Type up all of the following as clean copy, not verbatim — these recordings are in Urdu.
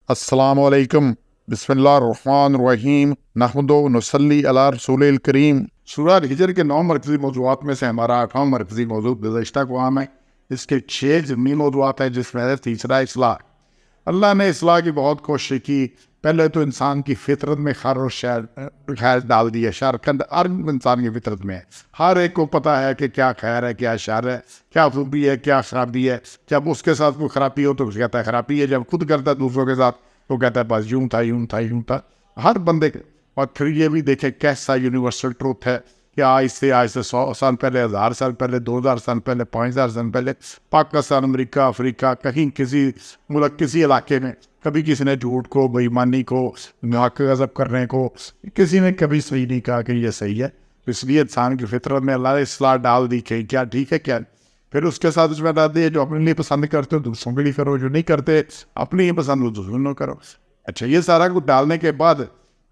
السلام علیکم، بسم اللہ الرحمن الرحیم، نحمد و نصلی علی رسول الکریم۔ سورہ الحجر کے 9 مرکزی موضوعات میں سے ہمارا 8واں مرکزی موضوع گزشتہ قوام ہے۔ اس کے 6 ضمنی موضوعات ہیں، جس میں ہے تیسرا اصلاح۔ اللہ نے اصلاح کی بہت کوشش کی۔ پہلے تو انسان کی فطرت میں خیر و خیر ڈال دی ہے۔ شر ہر انسان کی فطرت میں ہے، ہر ایک کو پتہ ہے کہ کیا خیر ہے، کیا شر ہے، کیا خوبی ہے، کیا خرابی ہے۔ جب اس کے ساتھ کوئی خرابی ہو تو اس کہتا ہے خرابی ہے، جب خود کرتا ہے دوسروں کے ساتھ تو کہتا ہے بس یوں تھا یوں تھا یوں تھا، ہر بندے کے۔ اور پھر یہ بھی دیکھیں کیسا یونیورسل ٹروتھ ہے کہ آج سے 100 سال پہلے، 1000 سال پہلے، 2000 سال پہلے، 5000 سال پہلے پاکستان، امریکہ، افریقہ، کہیں کسی ملک، کسی علاقے میں کبھی کسی نے جھوٹ کو، بے ایمانی کو، حق غضب کرنے کو کسی نے کبھی صحیح نہیں کہا کہ یہ صحیح ہے۔ اس لیے انسان کی فطرت میں اللہ نے اصلاح ڈال دی کہ کیا ٹھیک ہے، کیا۔ پھر اس کے ساتھ اس میں ڈال دی جو اپنے لیے پسند کرتے ہو دوسروں کے لیے کرو، جو نہیں کرتے اپنی ہی پسند ہو دوسروں کو کرو۔ اچھا، یہ سارا کچھ ڈالنے کے بعد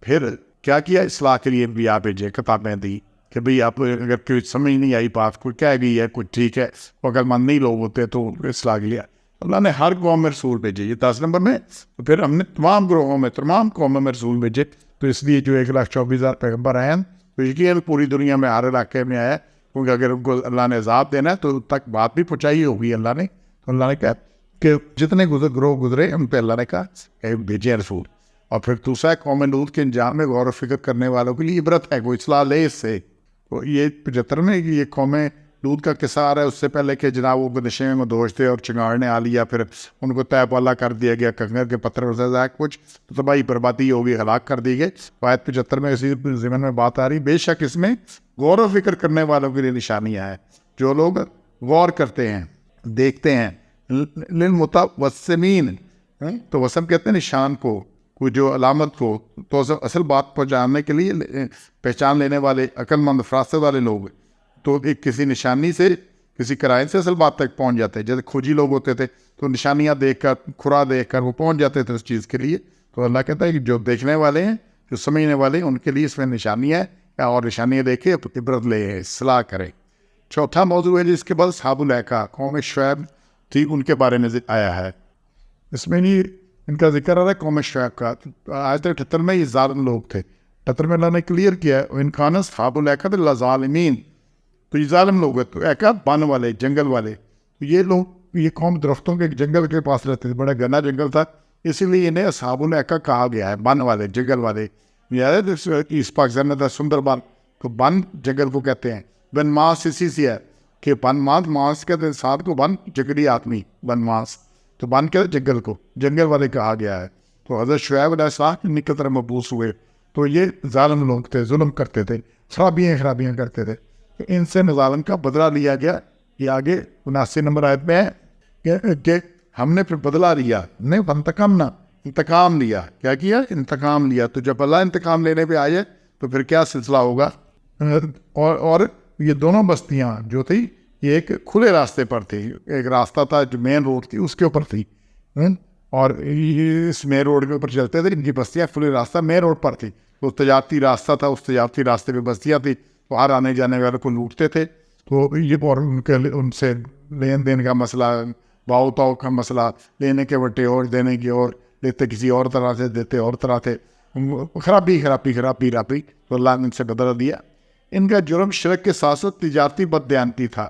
پھر کیا کیا؟ اصلاح کے لیے بھی آپ بھیجے، کتابیں دی کہ بھئی آپ اگر کوئی سمجھ نہیں آئی بات، کوئی کہہ گئی ہے کچھ ٹھیک ہے، وہ اگر من نہیں لوگ ہوتے تو اصلاح کے لیے اللہ نے ہر قوم میں رسول بھیجے۔ یہ 10 نمبر میں پھر ہم نے تمام گروہوں میں، تمام قوموں میں رسول بھیجے۔ تو اس لیے جو 1,24,000 پیغمبر آئے ہیں تو یقیناً پوری دنیا میں ہر علاقے میں آیا، کیونکہ اگر ان کو اللہ نے عذاب دینا ہے تو تک بات بھی پہنچائی ہوگی اللہ نے۔ تو اللہ نے کہا کہ جتنے گروہ گزرے ان پہ اللہ نے کہا کہ بھیجے رسول۔ اور پھر دوسرا قوم لوط کے انجام میں غور و فکر کرنے والوں کے لیے عبرت ہے، کوئی اصلاح لے اس سے۔ تو یہ 75 میں یہ قوم لوط کا قصہ آ رہا ہے، اس سے پہلے کہ جناب وہ نشے میں مدوش تھے اور چنگاڑ نے آ لیا، پھر ان کو طے پالا کر دیا گیا، کنگر کے پتھر سے کچھ تو تباہی بربادی ہوگی، ہلاک کر دی گئی۔ آیت 75 میں اسی ضمن میں بات آ رہی، بے شک اس میں غور و فکر کرنے والوں کے لیے نشانیاں ہیں، جو لوگ غور کرتے ہیں، دیکھتے ہیں۔ للمتوسمین، تو وسم کہتے ہیں نشان کو، کوئی جو علامت کو، تو اصل بات کو جاننے کے لیے پہچان لینے والے عقل مند فراست والے لوگ تو ایک کسی نشانی سے، کسی قرائن سے اصل بات تک پہنچ جاتے ہیں۔ جیسے کھوجی لوگ ہوتے تھے تو نشانیاں دیکھ کر، کھرا دیکھ کر وہ پہنچ جاتے تھے اس چیز کے لیے۔ تو اللہ کہتا ہے کہ جو دیکھنے والے ہیں، جو سمجھنے والے ہیں، ان کے لیے اس میں نشانیاں ہیں، اور نشانیاں دیکھیں، عبرت لے، اصلاح کریں۔ چوتھا موضوع ہے جس کے بعد اصحاب الایکہ، قوم شعیب تھی، ان کے بارے میں آیا ہے۔ اس میں نہیں ان کا ذکر آ رہا ہے قوم شعیب کا۔ آیت 78 میں یہ ظالم لوگ تھے، 78 میں اللہ نے کلیئر کیا ان کان اصحاب الایکہ لظالمین، تو یہ ظالم لوگ ہیں۔ تو ایکا بن والے، جنگل والے، تو یہ لوگ، یہ قوم درختوں کے جنگل کے پاس رہتے تھے، بڑا گھنا جنگل تھا، اسی لیے انہیں اصحاب الایکہ کہا گیا ہے، بن والے، جنگل والے۔ اس پاکستان میں تھا سندر بن، تو بن جنگل کو کہتے ہیں۔ بن ماس اسی سے ہے کہ بن ماس کہتے ہیں انسان کو، بن جنگلی آدمی، بن ماس، تو بن کہتے ہیں جنگل کو، جنگل والے کہا گیا ہے۔ تو حضرت شعیب علیہ السلام انہیں کی طرح مبعوث ہوئے، تو یہ ظالم لوگ تھے، ظلم کرتے تھے، خرابیاں کرتے تھے، تو ان سے ظالم کا بدلہ لیا گیا۔ یہ آگے 79 نمبر آیت میں ہے کہ ہم نے پھر بدلہ لیا، نہیں انتقام لیا۔ کیا کیا؟ انتقام لیا۔ تو جب اللہ انتقام لینے پہ آئے تو پھر کیا سلسلہ ہوگا؟ اور یہ دونوں بستیاں جو تھی یہ ایک کھلے راستے پر تھی، ایک راستہ تھا جو مین روڈ تھی اس کے اوپر تھی، اور اس مین روڈ کے اوپر چلتے تھے، ان کی بستیاں کھلے راستہ مین روڈ پر تھی، تو تجارتی راستہ تھا، اس تجارتی راستے پہ بستیاں تھی، باہر آنے جانے والوں کو لوٹتے تھے۔ تو یہ اور ان سے لین دین کا مسئلہ، باؤ تاؤ کا مسئلہ، لینے کے بٹے اور دینے کی اور، لیتے کسی اور طرح سے، دیتے اور طرح سے، خرابی تو اللہ نے ان سے بدلہ دیا۔ ان کا جرم شرک کے ساتھ ساتھ تجارتی بددیانتی تھا،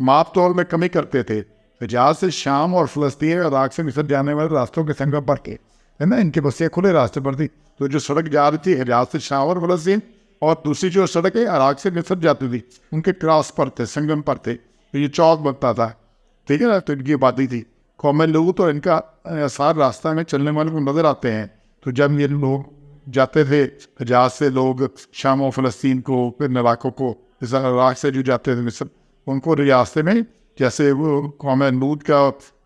ماپ تول میں کمی کرتے تھے۔ حجاز سے شام اور فلسطین اور عراق سے مصر جانے والے راستوں کے سنگم پر کے، ہے نا، ان کی بستیاں کھلے راستے پر تھی، تو جو سڑک جا رہی تھی حجاز سے شام اور فلسطین، اور دوسری جو سڑک ہے عراق سے مصر جاتی تھی، ان کے کراس پر تھے، سنگم پر تھے، تو یہ چوک بنتا تھا، ٹھیک ہے نا، تو ان کی آبادی تھی۔ قوم لوط اور ان کا اثار راستہ میں چلنے والے کو نظر آتے ہیں۔ تو جب یہ لوگ جاتے تھے حجاز سے، لوگ شام و فلسطین کو، ان علاقوں کو، اس عراق سے جو جاتے تھے مصر، ان کو راستے میں جیسے وہ قوم لوط کا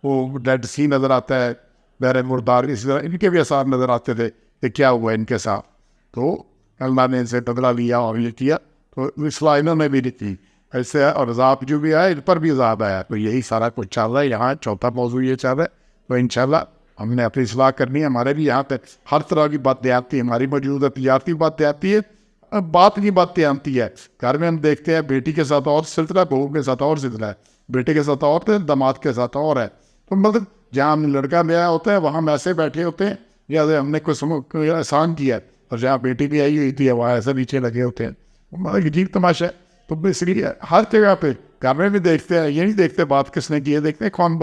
وہ ڈیڈ سی نظر آتا ہے، بحر مردار، اسی طرح ان کے بھی اثار نظر آتے تھے کہ کیا ہوا ان کے ساتھ۔ تو اللہ نے ان سے بدلہ لیا اور یہ کیا، تو اصلاح انہوں نے بھی نہیں کی ایسے، اور عذاب جو بھی آیا ان پر بھی عذاب آیا۔ تو یہی سارا کچھ چل رہا ہے یہاں، چوتھا موضوع یہ چل رہا ہے۔ تو انشاءاللہ ہم نے اپنی اصلاح کرنی ہے۔ ہمارے بھی یہاں پہ ہر طرح کی باتیں آتی ہیں، ہماری موجود ہے، تجارتی باتیں آتی ہے، بات کی باتیں آتی ہے۔ گھر میں ہم دیکھتے ہیں بیٹی کے ساتھ اور سلسلہ، بہو کے ساتھ اور سلسلہ ہے، بیٹے کے ساتھ اور ہے، داماد کے ساتھ اور ہے۔ تو مطلب جہاں ہم نے لڑکا بیاہ ہوتا ہے وہاں ہم ایسے بیٹھے ہوتے ہیں یا ہم نے کوئی احسان کیا ہے، اور جہاں بیٹی بھی آئی ہوئی تھی وہاں ایسے نیچے لگے ہوتے ہیں. ہمارا عجیب تماشا ہے. تو اس لیے ہر جگہ پہ کیمرے میں دیکھتے ہیں، یہ نہیں دیکھتے بات کس نے کی ہے، دیکھتے ہیں کون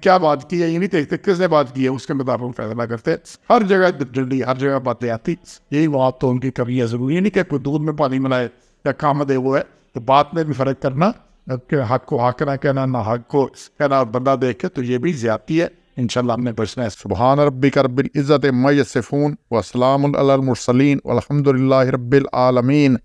کیا بات کی ہے، یہ نہیں دیکھتے کس نے بات کی ہے، اس کے مطابق فیصلہ کرتے ہیں. ہر جگہ جلدی، ہر جگہ باتیں آتی. یہی بات تو ان کی کمی ہے. ضروری نہیں کہ کوئی دودھ میں پانی ملائے یا کام دے وہ ہے. تو بات میں بھی فرق کرنا کہ حق کو حق نہ کہنا، نہ حق کو کہنا بندہ دیکھ کے، تو یہ بھی زیادتی ہے. انشاءاللہ ہم نے بچنا ہے. سبحان ربک رب العزت عما یصفون وسلام علی المرسلین والحمد للہ رب العالمین.